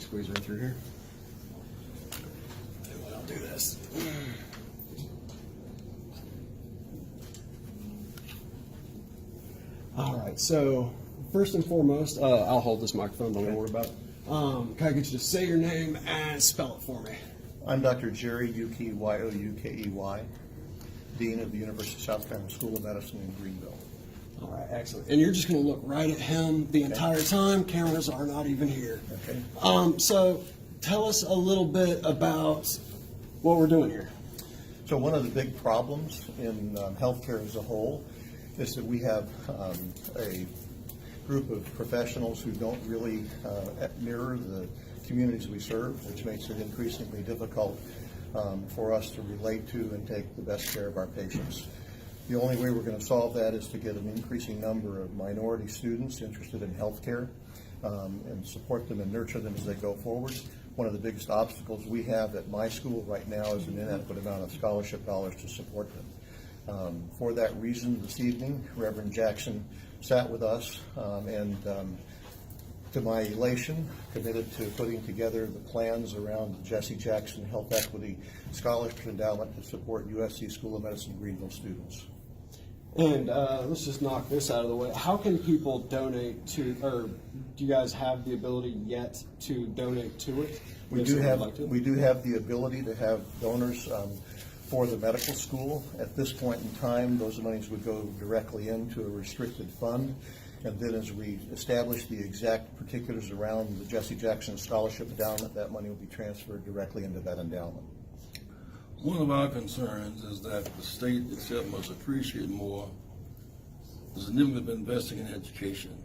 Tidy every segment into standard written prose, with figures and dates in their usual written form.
me squeeze right through here. I'll do this. All right, so first and foremost, I'll hold this microphone, don't worry about it. Can I get you to say your name and spell it for me? I'm Dr. Jerry Youkey, Y-O-U-K-E-Y, Dean of the University of South Carolina School of Medicine in Greenville. All right, excellent. And you're just going to look right at him the entire time. Cameras are not even here. Okay. So tell us a little bit about what we're doing here. So one of the big problems in healthcare as a whole is that we have a group of professionals who don't really mirror the communities we serve, which makes it increasingly difficult for us to relate to and take the best care of our patients. The only way we're going to solve that is to get an increasing number of minority students interested in healthcare and support them and nurture them as they go forward. One of the biggest obstacles we have at my school right now is an inadequate amount of scholarship dollars to support them. For that reason, this evening, Reverend Jackson sat with us and to my elation, committed to putting together the plans around the Jesse Jackson Health Equity Scholarship Endowment to support USC School of Medicine Greenville students. And let's just knock this out of the way. How can people donate to, or do you guys have the ability yet to donate to it? We do have the ability to have donors for the medical school. At this point in time, those monies would go directly into a restricted fund. And then as we establish the exact particulars around the Jesse Jackson Scholarship Endowment, that money will be transferred directly into that endowment. One of our concerns is that the state itself must appreciate more the significance of investing in education.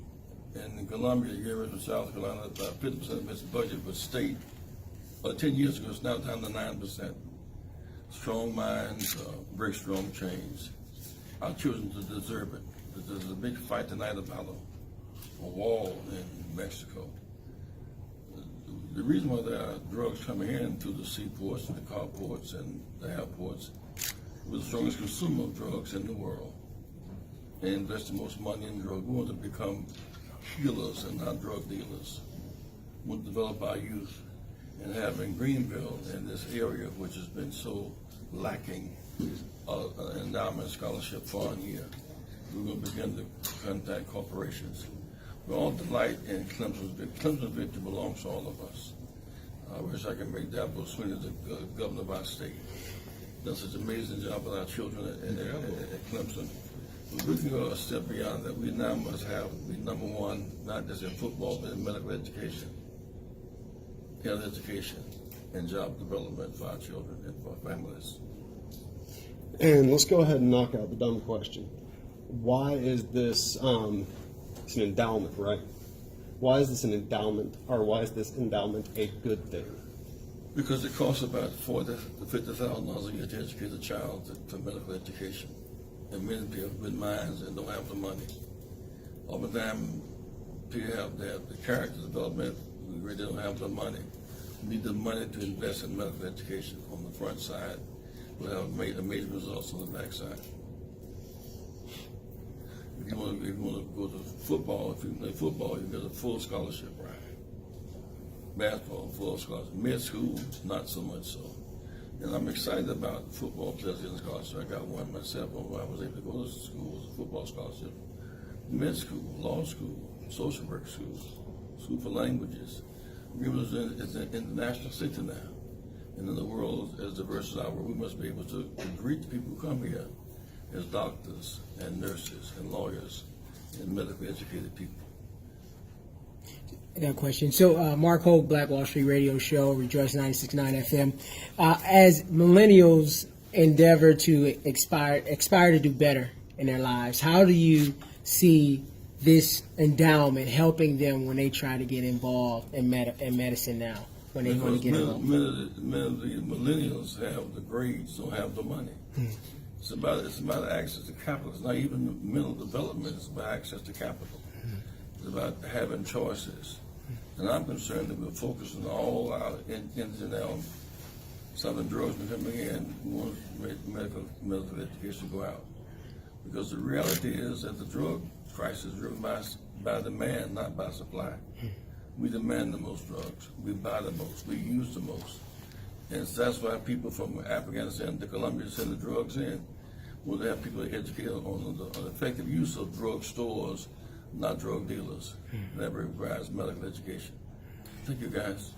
And in Columbia, University of South Carolina, about 50% of its budget was state. 10 years ago, it's now down to 9%. Strong minds break strong chains. Our children deserve it. There's a big fight tonight about a wall in Mexico. The reason why there are drugs coming in through the seaports and the carports and the airports, we're the strongest consumer of drugs in the world. They invest the most money in drugs. We want to become healers and not drug dealers. We want to develop our youth and have in Greenville, in this area which has been so lacking, an endowment scholarship fund here. We're going to begin to contact corporations. We all delight in Clemson's victory. Clemson's victory belongs to all of us. I wish I could make Dabo Swinney the governor of our state. Does such an amazing job with our children at Clemson. But we can go a step beyond that. We now must be number one, not just in football, but in medical education, health education, and job development for our children and for our families. And let's go ahead and knock out the dumb question. Why is this, it's an endowment, right? Why is this an endowment, or why is this endowment a good thing? Because it costs about $40,000 to $50,000 a year to educate a child for medical education. And many people have good minds and don't have the money. Oftentimes, people have the character development, we really don't have the money. We need the money to invest in medical education on the front side. We'll have amazing results on the back side. If you want to go to football, if you play football, you get a full scholarship, right? Basketball, full scholarship. Mid school, not so much so. And I'm excited about football players getting scholarship. I got one myself when I was able to go to school as a football scholarship. Mid school, law school, social work school, school for languages. Greenville is an international city now. And in the world as diverse as ours, we must be able to greet the people who come here as doctors and nurses and lawyers and medically educated people. I got a question. So, Mark Holt, Black Wall Street Radio Show, Rejoice 96.9 FM. As millennials endeavor to aspire to do better in their lives, how do you see this endowment helping them when they try to get involved in medicine now? When they want to get involved? Many of the millennials have the grades, don't have the money. It's about access to capital. It's not even mental development. It's about access to capital. It's about having choices. And I'm concerned that we're focusing all our energy now. Some of the drugs are coming in. We want medical education to go out. Because the reality is that the drug crisis is driven by demand, not by supply. we demand the most drugs, we buy the most, we use the most. And so that's why people from Afghanistan to Colombia send the drugs in. Well, they have people educated on the effective use of drug stores, not drug dealers. That requires medical education. Thank you, guys.